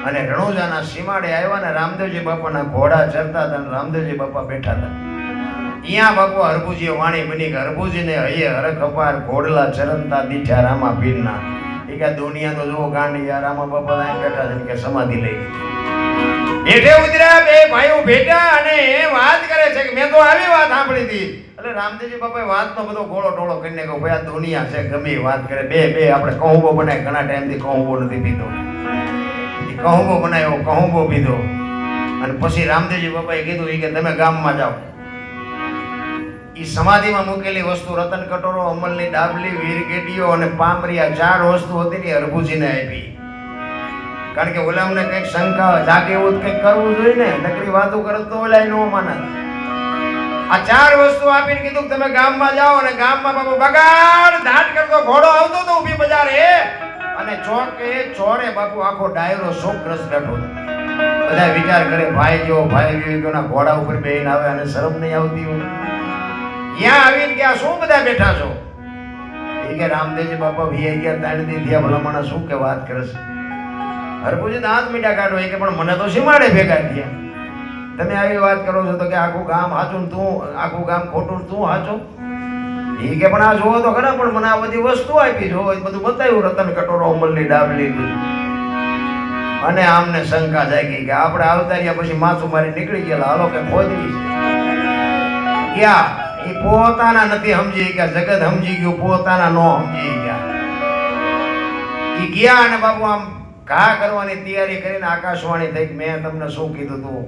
અને રણુજાના સીમાડે આવ્યા ને રામદેવજી બાપાના ઘોડા ચરતા હતા અને રામદેવજી બાપા બેઠા હતા. અહીંયા બાપુ હરભુજીએ વાણી બની કે હરભુજીને હૈયે હરખ અપાર ઘોડલા ચરણતા દીઠા રામા પીરના. એ કે દુનિયા તો જુઓ ગાંડી યાર, રામા બાપા અહીં બેઠા છે કે સમાધિ લઈ હેઠે ઉતર્યા. બે ભાઈઓ ભેટા અને વાત કરે છે કે મેં તો આવી વાત સાંભળી હતી. એટલે રામદેવજી બાપાએ વાતનો બધો ગોળો ટોળો કરીને કહ્યું ભાઈ આ દુનિયા છે ગમે વાત કરે. બે આપણે કહુંબો બનાવી, ઘણા ટાઈમથી કહુંબો નથી પીધો, કહુંબો બનાવ્યો, કહુંબો પીધો. અને પછી રામદેવજી બાપાએ કીધું કે તમે ગામમાં જાઓ. એ સમાધિમાં મૂકેલી વસ્તુ રતન કટોરો, અમલની ડાબલી, વીરગેડીઓ અને પામરિયા 4 વસ્તુ હતી ને હરભુજીને આપી. કારણ કે ઓલામને કંઈક શંકા જાગે એવું કંઈક કરવું જોઈએ ને, નકરી વાતો કરે તો ઓલા નો માને. આ 4 વસ્તુ આપીને કીધું તમે ગામમાં જાઓ અને ગામમાં બાપુ બગાડ ધાટ કરતો ઘોડો આવતો તો ઊભી બજારે અને ચોકે ચોરે બાપુ આખો ડાયરો શોકગ્રસ્ત બેઠો. બધા વિચાર કરે ભાઈ જેવો ઘોડા ઉપર બેહીને આવે અને શરમ નહીં આવતી હોય. ત્યાં આવીને કે આ શું બધા બેઠા છો? એ કે રામદેવજી બાપા વી ગયા 3 દી થયા ભલામણા શું કે વાત કરે છે. હરભુજી દાંત મીઠા કાઢો કે પણ મને તો સીમાડે ભેગા થયા, તમે આવી વાત કરો છો તો કે આખું ગામ હાચું તું આખું ગામ ખોટું તું હાચો. એ કે પણ આ જોવો તો ખરા પણ મને આ બધી વસ્તુ આપી જો બધું બતાવ્યું, રતન કટોરો, અમલની ડાબલી. અને આમને શંકા જાગી કે આપણે આવતા રહ્યા પછી માથું મારી નીકળી ગયેલા હાલો કે ખોદવી ક્યાં. એ પોતાના નથી સમજી ગયા, જગત સમજી ગયું, પોતાના નો સમજી ગયા. એ ગયા અને બાપુ આમ ઘા કરવાની તૈયારી કરીને આકાશવાણી થઈ મેં તમને શું કીધું તું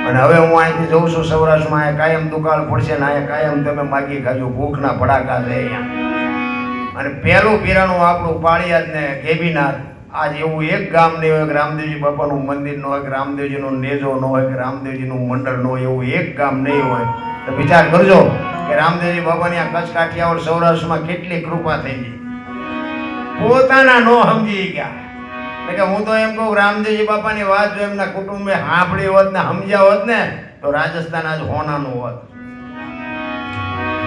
અને હવે હું અહીંથી જઉં છું સૌરાષ્ટ્રમાં, અહીંયા કાયમ દુકાળ પડશે ને અહીંયા કાયમ તમે માગી ખાજો, ભૂખના ભડાકા છે અહીંયા. અને પહેલું પીરાણું આપણું પાળિયાદ ને ગેબીનાથ. આજ એવું એક ગામ નહીં હોય કે રામદેવજી બાપાનું મંદિર ન હોય, કે રામદેવજીનો નેજો ન હોય, કે રામદેવજીનું મંડળ ન હોય, એવું એક ગામ નહીં હોય. તો વિચાર કરજો કે રામદેવજી બાપાની આ કચ્છ કાઠિયાવાડ સૌરાષ્ટ્રમાં કેટલી કૃપા થઈ ગઈ. પોતાના નો સમજી ગયા. એટલે કે હું તો એમ કહું રામદેવજી બાપાની વાત જો એમના કુટુંબે સાંભળી હોત ને સમજ્યા હોત ને તો રાજસ્થાન આજ હોનાનું હોત.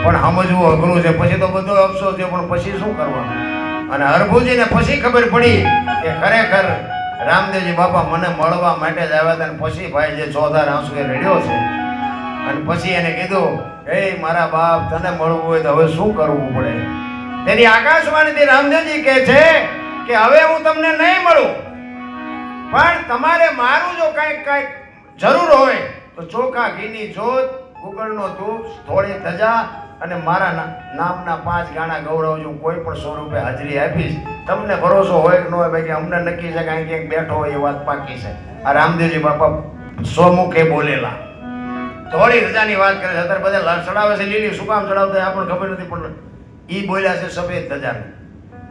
પણ સમજવું અઘરું છે. પછી તો બધો અફસોસ છે, પણ પછી શું કરવાનું? અને હરભુજીને પછી ખબર પડી કે ખરેખર રામદેવજી બાપા મને મળવા માટે જ આવ્યા હતા. અને પછી ભાઈ જે ચોધાર આંસુએ રડ્યો છે અને પછી એને કીધું, હે મારા બાપ, તને મળવું હોય તો હવે શું કરવું પડે? તેની આકાશવાણીથી રામદેવજી કહે છે કે હવે હું તમને નહીં મળું, પણ તમારે મારું જો કાંઈક જરૂર હોય તો ચોખા ઘીની જોત, ગુગળનો ધૂપ, થોડી ધજા અને મારા નામના 5 ગાણા ગૌરવજો. કોઈ પણ સ્વરૂપે હાજરી આપીશ. તમને ભરોસો હોય કે ન હોય, ભાઈ કે અમને નક્કી છે કે અહીં ક્યાંક બેઠો હોય એ વાત પાકી છે. આ રામદેવજી બાપા સ્વમુખે બોલેલા. થોડી રજાની વાત કરે છે. અત્યારે બધા ચડાવે છે લીલી, શું કામ ચડાવતા આપણને ખબર નથી, પણ ઈ બોલ્યા છે સફેદ ધજાને,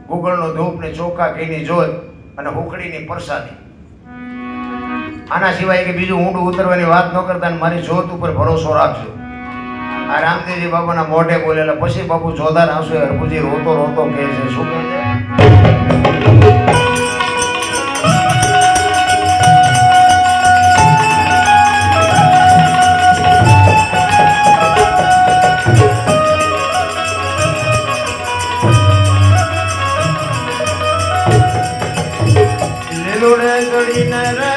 ગુગળનો ધૂપ ને ચોખા ઘીની જોત અને હુકડીની પ્રસાદી. આના સિવાય કે બીજું ઊંડું ઉતરવાની વાત ન કરતા ને મારી જોત ઉપર ભરોસો રાખજો. આ રામદેવજી બાપાના મોઢે બોલેલા. પછી બાપુ જોધાર આંસુ હરભુજી રોતો રોતો કહે છે, શું કહે છે? લીલુડે ચડીને રે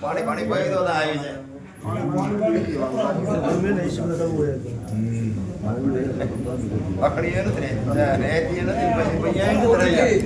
પાણી પાણી પી તો આવી જાય પકડી નથી રહેતી નથી પછી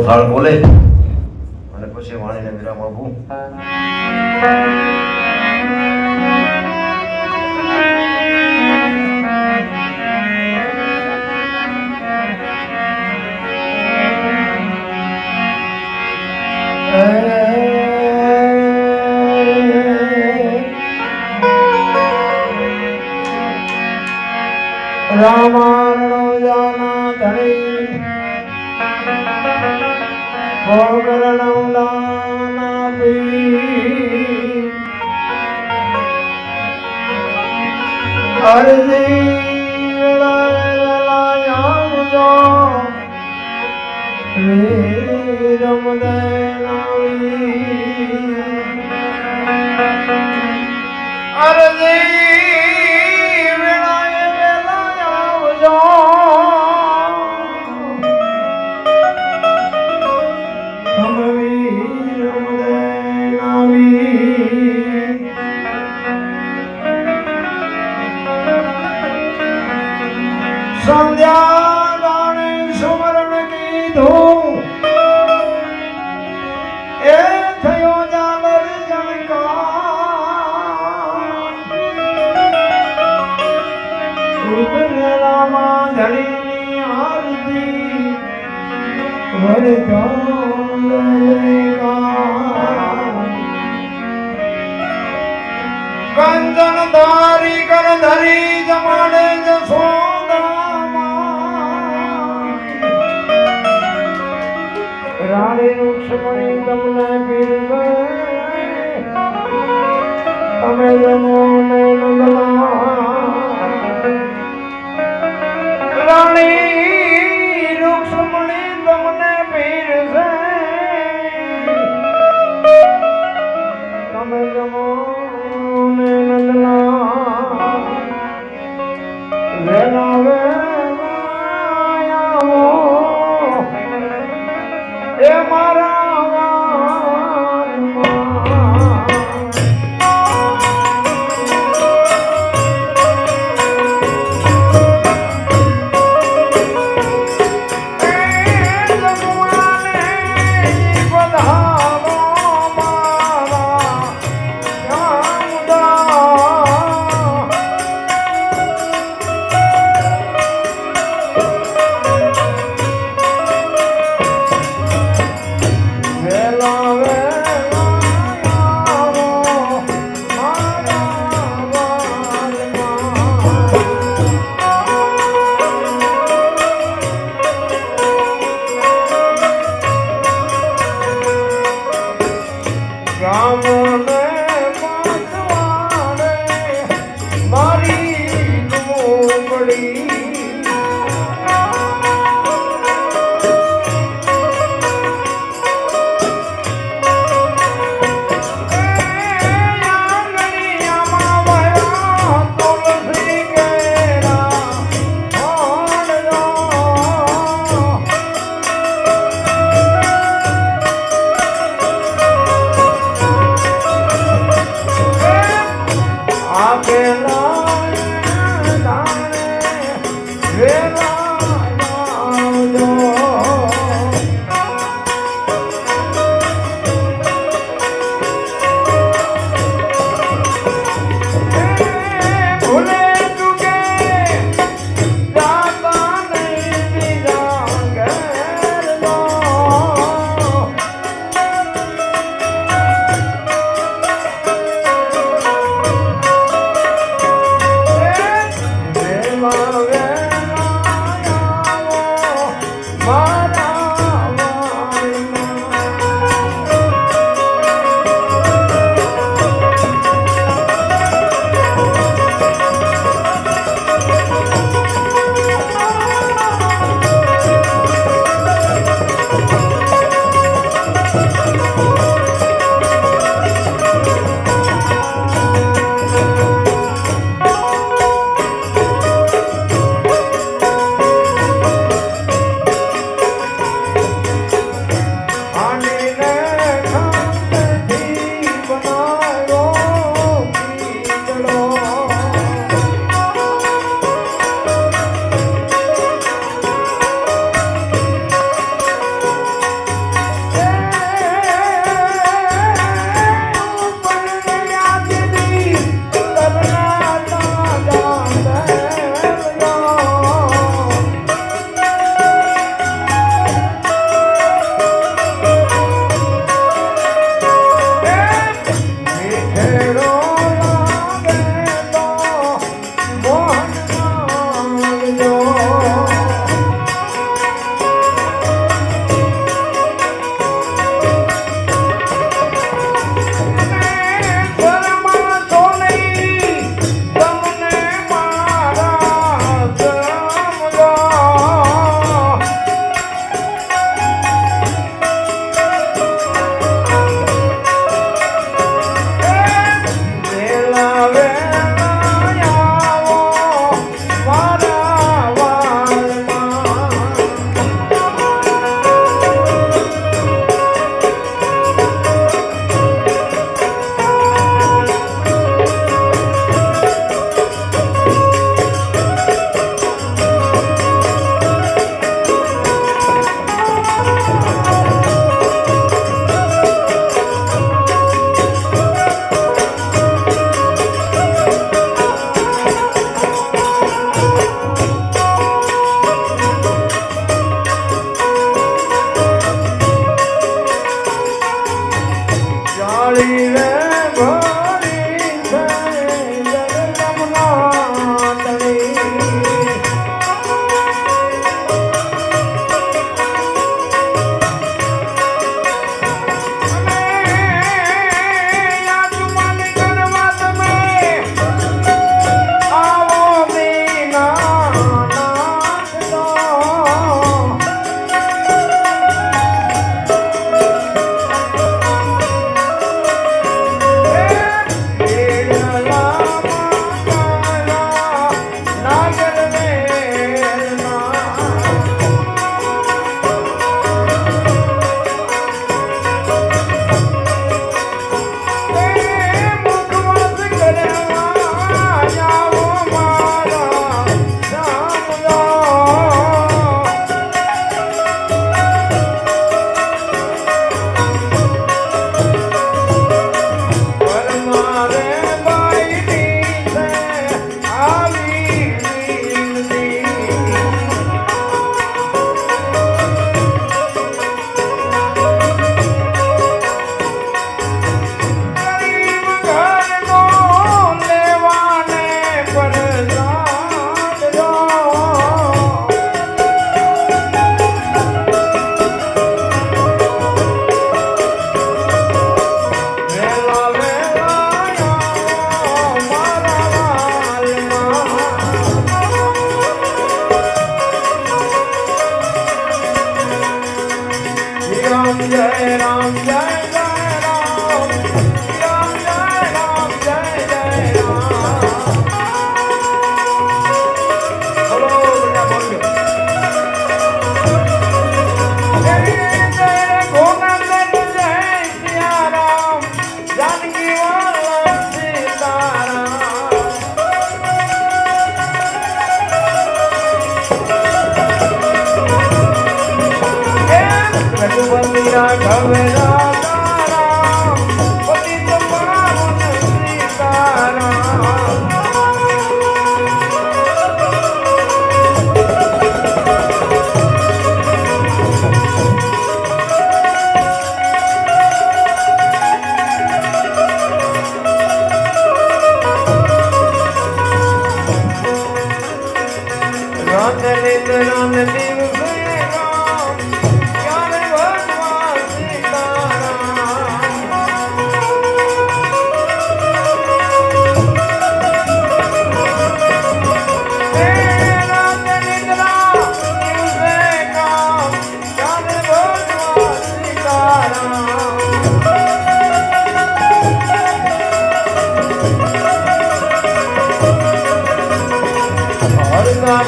થાળ બોલે અને પછી વાણીને વિરામ આપું. રામાયણો જાના ધણી ભોગરણો દાના પી અરજી વેલાયામજો વીરમ દેનાવી અરજી સંધ્યા ગાણે સુમરણ કીધું એ થયો જાલર જણકાર ઉતરેલામાં ધણીની આરતી કંચન ધારી કર ધરી જમાડે જસો રાણી રુક્ષ્મણી તમને પીરવે તમે જમો ને રાણી રુક્ષ્મણી તમને પીરવે તમે જમો ને વેલા એ મારા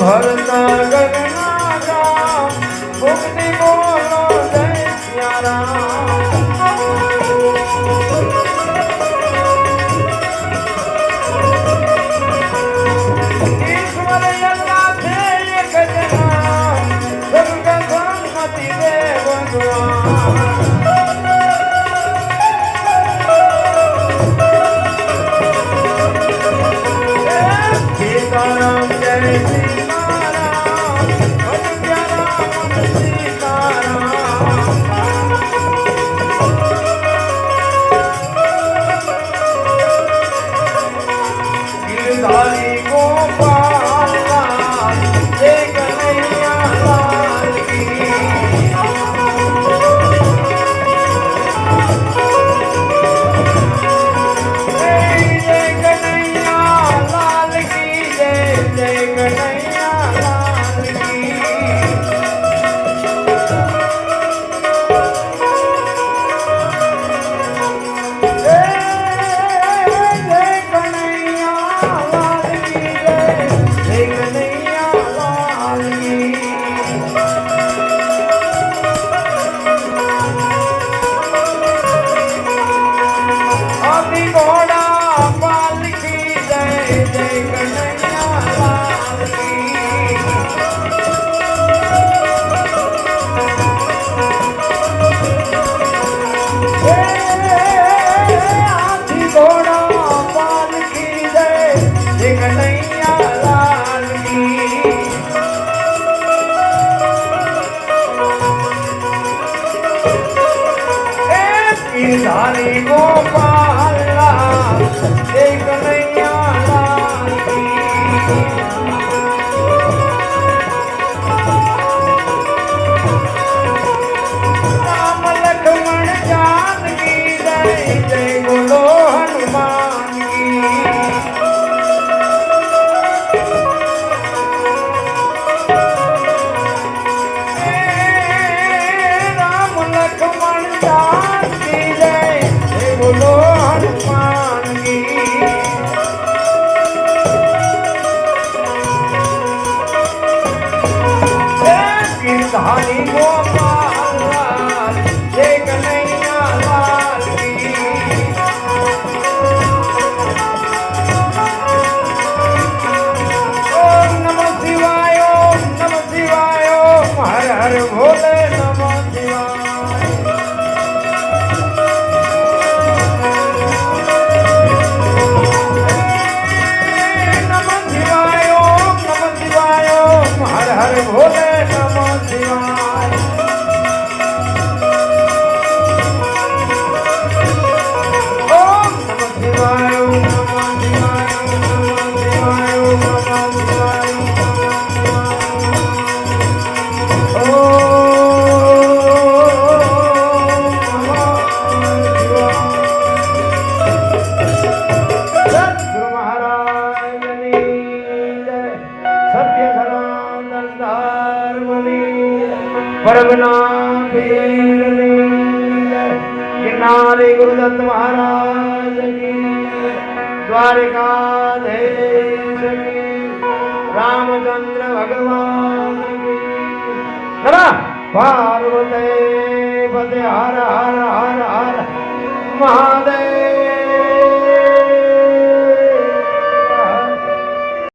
ભરતા ગગના રામ મુક્તિ બોલો જય સિયા રામ ઈશ્વર યલ્લા છે એક જના સર્વ સંમતિ દે ભગવાન સીતારામ જય ધારી ગોપાલ જય કનૈયા લાલ રામ લક્ષ્મણ જાનકી જય જય બોલો હનુમાન રામ લક્ષ્મણ જાનકી બોલો હનુમાન ધારી ગોપાલ જય કનૈયા લાલ ઓમ નમઃ શિવાય ઓમ નમઃ શિવાય ઓમ હર હર ભોલે નમઃ શિવાય हर हर भोले नमः शिवाय ओम नमः शिवाय ओम नमः शिवाय ओम नमः शिवाय ओम सद्गुरु महाराज की जय सत्य धर्म परगना पीर નારી ગુરુદત્ત મહારાજ કી દ્વારિકાધીશ કી રામચંદ્ર ભગવાન કી નમઃ પાર્વતી પતે હર હર હર હર મહાદેવ